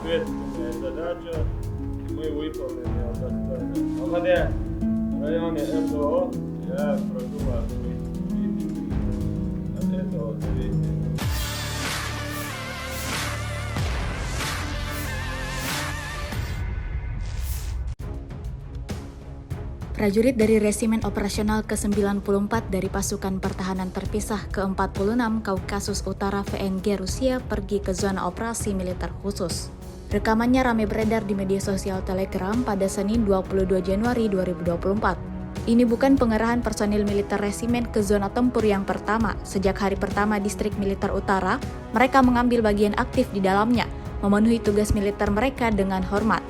ответственная задача, и мы выполним ее достойно. Благодаря районе СО я прошу вас быть от этого зависит. Prajurit dari Resimen Operasional ke-94 dari Pasukan Pertahanan Terpisah ke-46 Kaukasus Utara VNG Rusia pergi ke zona operasi militer khusus. Rekamannya ramai beredar di media sosial Telegram pada Senin 22 Januari 2024. Ini bukan pengerahan personil militer resimen ke zona tempur yang pertama. Sejak hari pertama Distrik Militer Utara, mereka mengambil bagian aktif di dalamnya, memenuhi tugas militer mereka dengan hormat.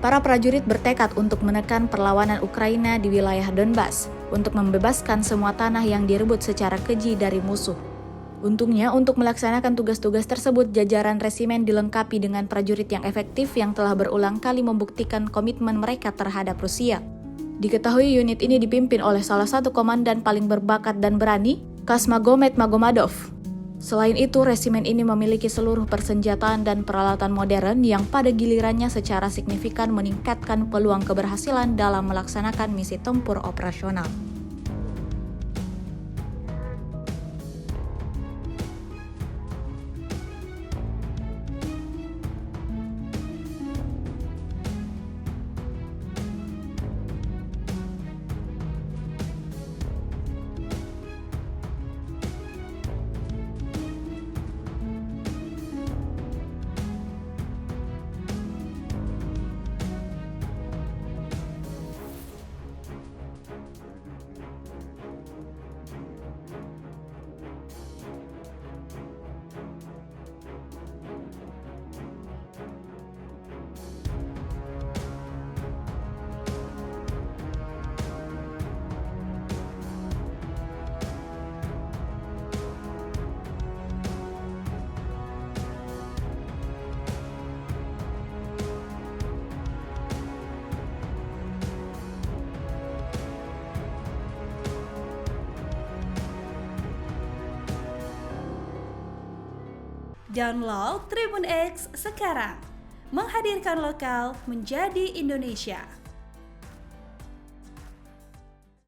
Para prajurit bertekad untuk menekan perlawanan Ukraina di wilayah Donbas, untuk membebaskan semua tanah yang direbut secara keji dari musuh. Untungnya, untuk melaksanakan tugas-tugas tersebut, jajaran resimen dilengkapi dengan prajurit yang efektif yang telah berulang kali membuktikan komitmen mereka terhadap Rusia. Diketahui unit ini dipimpin oleh salah satu komandan paling berbakat dan berani, Kasmagomet Magomadov. Selain itu, resimen ini memiliki seluruh persenjataan dan peralatan modern yang pada gilirannya secara signifikan meningkatkan peluang keberhasilan dalam melaksanakan misi tempur operasional. Download Tribun X sekarang, menghadirkan lokal menjadi Indonesia.